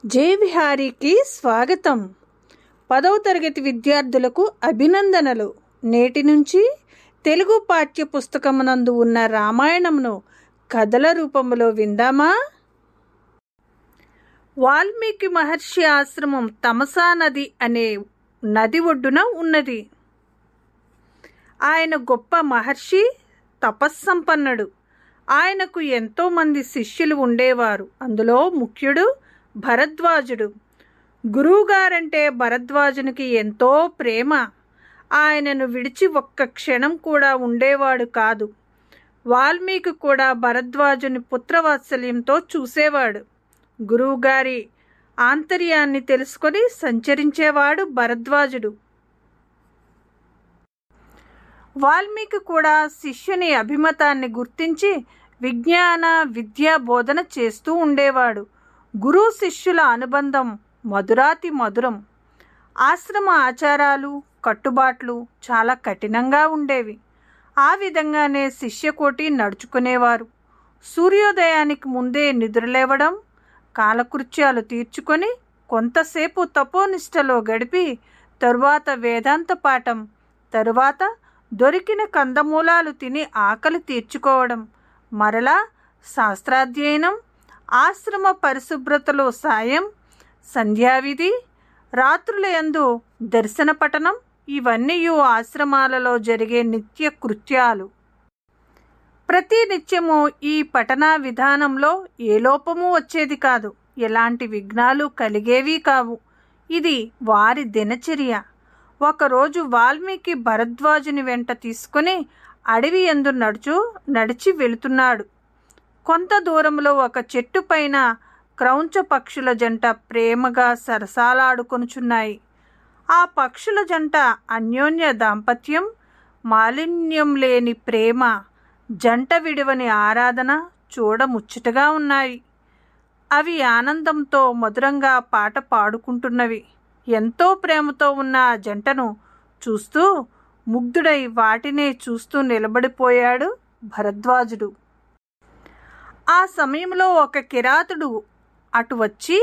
జై విహారీకి స్వాగతం. 10వ తరగతి విద్యార్థులకు అభినందనలు. నేటి నుంచి తెలుగు పాఠ్య పుస్తకమునందు ఉన్న రామాయణమును కథల రూపంలో విందామా? వాల్మీకి మహర్షి ఆశ్రమం తమసా నది అనే నది ఒడ్డున ఉన్నది. ఆయన గొప్ప మహర్షి, తపస్సంపన్నుడు. ఆయనకు ఎంతోమంది శిష్యులు ఉండేవారు. అందులో ముఖ్యుడు భరద్వాజుడు. గురువుగారంటే భరద్వాజునికి ఎంతో ప్రేమ. ఆయనను విడిచి ఒక్క క్షణం కూడా ఉండేవాడు కాదు. వాల్మీకి కూడా భరద్వాజుని పుత్రవాత్సల్యంతో చూసేవాడు. గురువుగారి ఆంతర్యాన్ని తెలుసుకొని సంచరించేవాడు భరద్వాజుడు. వాల్మీకి కూడా శిష్యుని అభిమతాన్ని గుర్తించి విజ్ఞాన విద్యా బోధన చేస్తూ ఉండేవాడు. గురు శిష్యుల అనుబంధం మధురాతి మధురం. ఆశ్రమ ఆచారాలు, కట్టుబాట్లు చాలా కఠినంగా ఉండేవి. ఆ విధంగానే శిష్యకోటి నడుచుకునేవారు. సూర్యోదయానికి ముందే నిద్రలేవడం, కాలకృత్యాలు తీర్చుకొని కొంతసేపు తపోనిష్టలో గడిపి తరువాత వేదాంత పాఠం, తరువాత దొరికిన కందమూలాలు తిని ఆకలి తీర్చుకోవడం, మరలా శాస్త్రాధ్యయనం, ఆశ్రమ పరిశుభ్రతలో సాయం, సంధ్యావిధి, రాత్రులయందు దర్శన పఠనం ఇవన్నీ ఆశ్రమాలలో జరిగే నిత్య కృత్యాలు. ప్రతి నిత్యము ఈ పఠనా విధానంలో ఏ లోపము వచ్చేది కాదు. ఎలాంటి విఘ్నాలు కలిగేవి కావు. ఇది వారి దినచర్య. ఒకరోజు వాల్మీకి భరద్వాజుని వెంట తీసుకుని అడవి యందు నడిచి వెళుతున్నాడు. కొంత దూరంలో ఒక చెట్టు పైన క్రౌంచ పక్షుల జంట ప్రేమగా సరసాలాడుకొనుచున్నాయి. ఆ పక్షుల జంట అన్యోన్య దాంపత్యం, మాలిన్యం లేని ప్రేమ, జంట విడివని ఆరాధన చూడముచ్చటగా ఉన్నాయి. అవి ఆనందంతో మధురంగా పాట పాడుకుంటున్నవి. ఎంతో ప్రేమతో ఉన్న ఆ జంటను చూస్తూ ముగ్ధుడై వాటినే చూస్తూ నిలబడిపోయాడు భరద్వాజుడు. ఆ సమయంలో ఒక కిరాతుడు అటు వచ్చి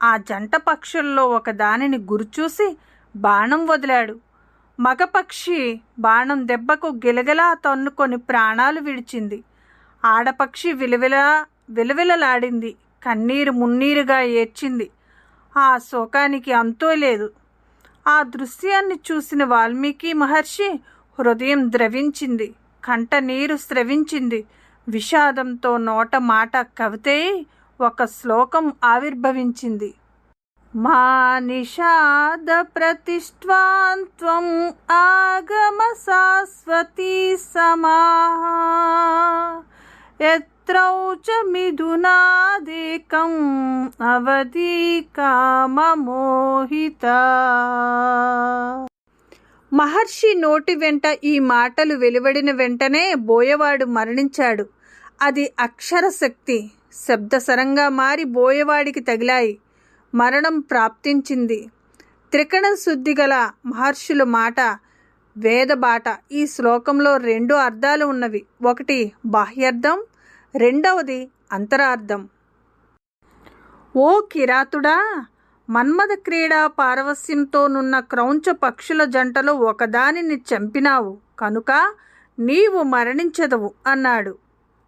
ఆ జంట పక్షుల్లో ఒక దానిని గురిచూసి బాణం వదిలాడు. మగపక్షి బాణం దెబ్బకు గిలగిలా తన్నుకొని ప్రాణాలు విడిచింది. ఆడపక్షి విలవిలలాడింది. కన్నీరు మున్నీరుగా ఏడ్చింది. ఆ శోకానికి అంతో లేదు. ఆ దృశ్యాన్ని చూసిన వాల్మీకి మహర్షి హృదయం ద్రవించింది, కంట నీరు స్రవించింది. విషాదంతో నోట మాట కవితే ఒక శ్లోకం ఆవిర్భవించింది. మా నిషాద ప్రతిష్ఠాంత్వం ఆగమ శాశ్వతీ సమాః యత్రౌచ మిథునాదేకం అవధి కామమోహిత. మహర్షి నోటి వెంట ఈ మాటలు వెలువడిన వెంటనే బోయవాడు మరణించాడు. అది అక్షరశక్తి శబ్దసరంగా మారి బోయవాడికి తగిలాయి. మరణం ప్రాప్తించింది. త్రికణ శుద్ధి గల మహర్షుల మాట వేదబాట. ఈ శ్లోకంలో 2 అర్థాలు ఉన్నవి. ఒకటి బాహ్యార్థం, రెండవది అంతరార్థం. ఓ కిరాతుడా, మన్మథ క్రీడా పారవస్యంతోనున్న క్రౌంచ పక్షుల జంటలో ఒకదానిని చంపినావు కనుక నీవు మరణించదవు అన్నాడు.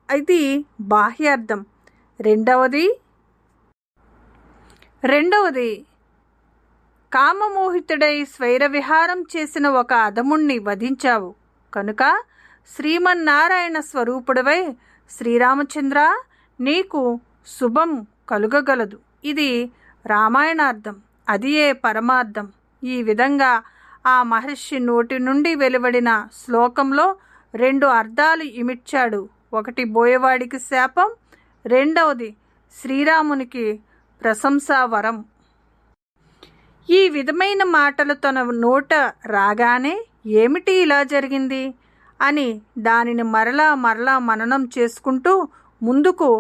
ఇది బాహ్యార్థం. రెండవది కామమోహితుడై స్వైర విహారం చేసిన ఒక అధముణ్ణి వధించావు కనుక శ్రీమన్నారాయణ స్వరూపుడవై శ్రీరామచంద్ర నీకు శుభం కలుగగలదు. ఇది రామాయణార్థం. అదియే పరమార్థం. ఈ విధంగా ఆ మహర్షి నోటి నుండి వెలువడిన శ్లోకంలో 2 అర్థాలు ఇమిడ్చాడు. ఒకటి బోయవాడికి శాపం, రెండవది శ్రీరామునికి ప్రశంసా వరం. ఈ విధమైన మాటలు తన నోట రాగానే ఏమిటి ఇలా జరిగింది అని దానిని మరలా మననం చేసుకుంటూ ముందుకు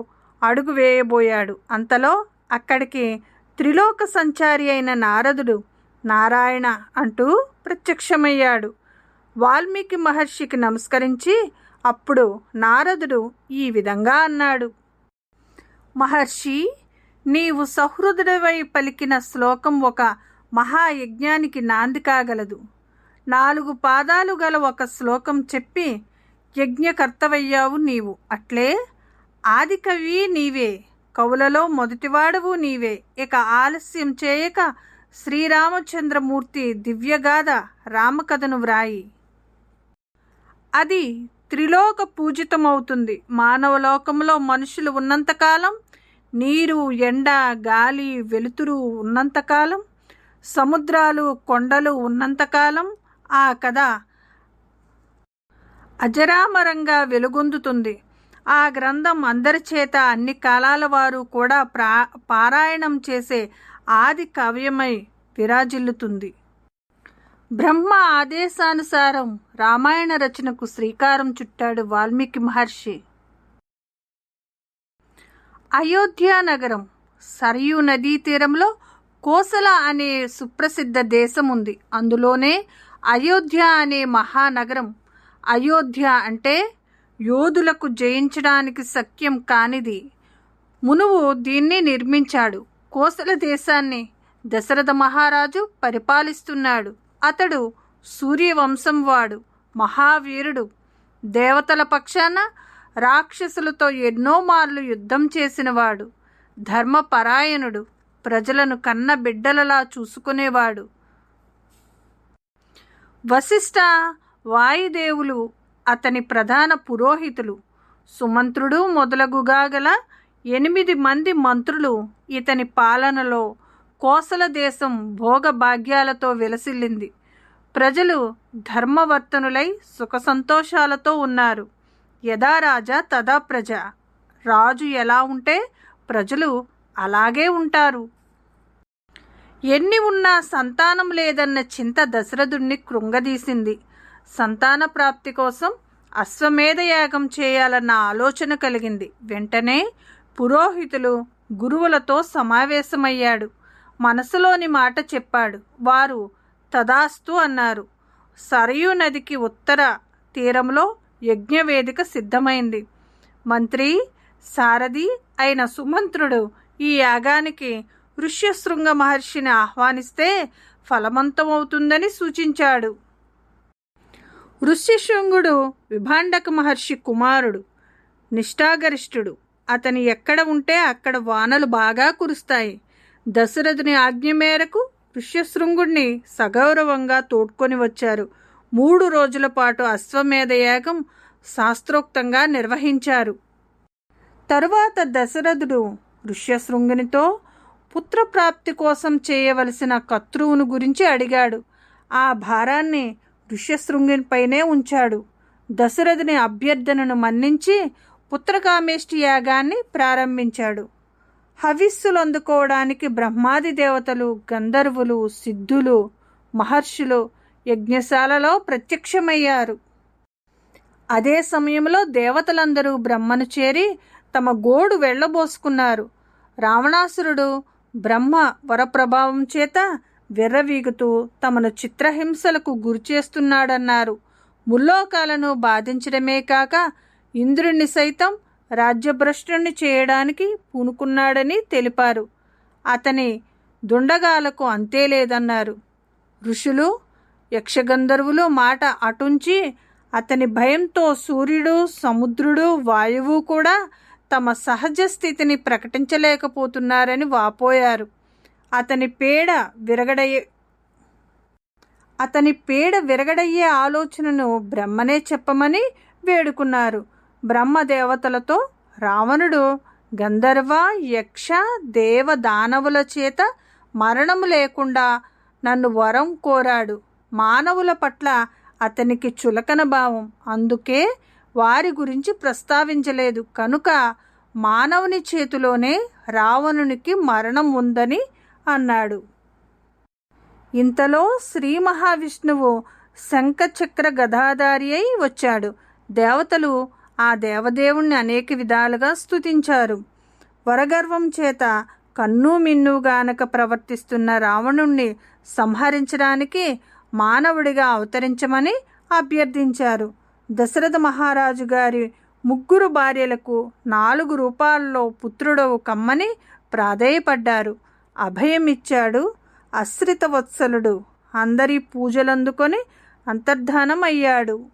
అడుగు వేయబోయాడు. అంతలో అక్కడికి త్రిలోక సంచారి అయిన నారదుడు నారాయణ అంటూ ప్రత్యక్షమయ్యాడు. వాల్మీకి మహర్షికి నమస్కరించి అప్పుడు నారదుడు ఈ విధంగా అన్నాడు. మహర్షి, నీవు సహృదయుడవై పలికిన శ్లోకం ఒక మహాయజ్ఞానికి నాంది కాగలదు. 4 పాదాలు గల ఒక శ్లోకం చెప్పి యజ్ఞకర్తవయ్యావు నీవు. అట్లే ఆదికవి నీవే, కవులలో మొదటివాడవు నీవే. ఇక ఆలస్యం చేయక శ్రీరామచంద్రమూర్తి దివ్యగాథ రామకథను వ్రాయి. అది త్రిలోక పూజితమవుతుంది. మానవలోకంలో మనుషులు ఉన్నంతకాలం, నీరు, ఎండ, గాలి, వెలుతురు ఉన్నంతకాలం, సముద్రాలు, కొండలు ఉన్నంతకాలం ఆ కథ అజరామరంగా వెలుగొందుతుంది. ఆ గ్రంథం అందరి చేత అన్ని కాలాల వారు కూడా పారాయణం చేసే ఆది కావ్యమై విరాజిల్లుతుంది. బ్రహ్మ ఆదేశానుసారం రామాయణ రచనకు శ్రీకారం చుట్టాడు వాల్మీకి మహర్షి. అయోధ్య నగరం సరయూ నదీ తీరంలో కోసల అనే సుప్రసిద్ధ దేశం ఉంది. అందులోనే అయోధ్య అనే మహానగరం. అయోధ్య అంటే యోధులకు జయించడానికి శక్యం కానిది. మునువు దీన్ని నిర్మించాడు. కోసల దేశాన్ని దశరథ మహారాజు పరిపాలిస్తున్నాడు. అతడు సూర్యవంశం వాడు, మహావీరుడు, దేవతల పక్షాన రాక్షసులతో ఎన్నో మార్లు యుద్ధం చేసినవాడు, ధర్మపరాయణుడు, ప్రజలను కన్న బిడ్డలలా చూసుకునేవాడు. వశిష్ఠ, వాయుదేవులు అతని ప్రధాన పురోహితులు. సుమంత్రుడు మొదలగుగా గల 8 మంది మంత్రులు ఇతని పాలనలో కోసల దేశం భోగభాగ్యాలతో విలసిల్లింది. ప్రజలు ధర్మవర్తనులై సుఖ సంతోషాలతో ఉన్నారు. యథా రాజా తదా ప్రజ. రాజు ఎలా ఉంటే ప్రజలు అలాగే ఉంటారు. ఎన్ని ఉన్నా సంతానం లేదన్న చింత దశరథుణ్ణి కృంగదీసింది. సంతాన ప్రాప్తి కోసం అశ్వమేధ యాగం చేయాలన్న ఆలోచన కలిగింది. వెంటనే పురోహితులు గురువులతో సమావేశమయ్యాడు. మనసులోని మాట చెప్పాడు. వారు తదాస్తు అన్నారు. సరయూ నదికి ఉత్తర తీరంలో యజ్ఞవేదిక సిద్ధమైంది. మంత్రి, సారథి అయిన సుమంత్రుడు ఈ యాగానికి ఋష్యశృంగ మహర్షిని ఆహ్వానిస్తే ఫలవంతమవుతుందని సూచించాడు. ఋష్యశృంగుడు విభాండక మహర్షి కుమారుడు, నిష్ఠాగరిష్ఠుడు. అతని ఎక్కడ ఉంటే అక్కడ వానలు బాగా కురుస్తాయి. దశరథుని ఆజ్ఞ మేరకు ఋష్యశృంగుడిని సగౌరవంగా తోడ్కొని వచ్చారు. 3 రోజుల పాటు అశ్వమేధ యాగం శాస్త్రోక్తంగా నిర్వహించారు. తరువాత దశరథుడు ఋష్యశృంగునితో పుత్రప్రాప్తి కోసం చేయవలసిన కత్రువును గురించి అడిగాడు. ఆ భారాన్ని ఋష్యశృంగునిపైనే ఉంచాడు. దశరథుని అభ్యర్థనను మన్నించి పుత్రకామేష్టి యాగాన్ని ప్రారంభించాడు. హవిస్సులు అందుకోవడానికి బ్రహ్మాది దేవతలు, గంధర్వులు, సిద్ధులు, మహర్షులు యజ్ఞశాలలో ప్రత్యక్షమయ్యారు. అదే సమయంలో దేవతలందరూ బ్రహ్మను చేరి తమ గోడు వెళ్ళబోసుకున్నారు. రావణాసురుడు బ్రహ్మ వరప్రభావం చేత విర్రవీగుతూ తమను చిత్రహింసలకు గురిచేస్తున్నాడన్నారు. ముల్లోకాలను బాధించడమే కాక ఇంద్రుణ్ణి సైతం రాజ్యభ్రష్టుణ్ణి చేయడానికి పూనుకున్నాడని తెలిపారు. అతని దుండగాలకు అంతే లేదన్నారు. ఋషులు, యక్షగంధర్వులు మాట అటుంచి అతని భయంతో సూర్యుడు, సముద్రుడు, వాయువు కూడా తమ సహజ స్థితిని ప్రకటించలేకపోతున్నారని వాపోయారు. అతని పేడ విరగడయ్యే ఆలోచనను బ్రహ్మనే చెప్పమని వేడుకున్నారు. బ్రహ్మదేవతలతో రావణుడు గంధర్వ, యక్ష, దేవ, దానవుల చేత మరణము లేకుండా నన్ను వరం కోరాడు. మానవుల పట్ల అతనికి చులకన భావం, అందుకే వారి గురించి ప్రస్తావించలేదు. కనుక మానవుని చేతిలోనే రావణునికి మరణం ఉందని అన్నాడు. ఇంతలో శ్రీ మహావిష్ణువు శంఖచక్ర గదాధారి అయి వచ్చాడు. దేవతలు ఆ దేవదేవుణ్ణి అనేక విధాలుగా స్తుతించారు. వరగర్వం చేత కన్ను మిన్నుగానక ప్రవర్తిస్తున్న రావణుణ్ణి సంహరించడానికి మానవుడిగా అవతరించమని అభ్యర్థించారు. దశరథ మహారాజు గారి 3 భార్యలకు 4 రూపాల్లో పుత్రుడవు కమ్మని ప్రాధేయపడ్డారు. అభయమిచ్చాడు ఆశ్రిత వత్సలుడు. అందరి పూజలందుకొని అంతర్ధానమయ్యాడు.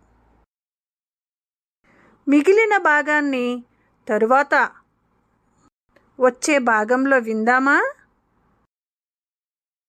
మిగిలిన భాగాన్ని తరువాత వచ్చే భాగంలో విందామా?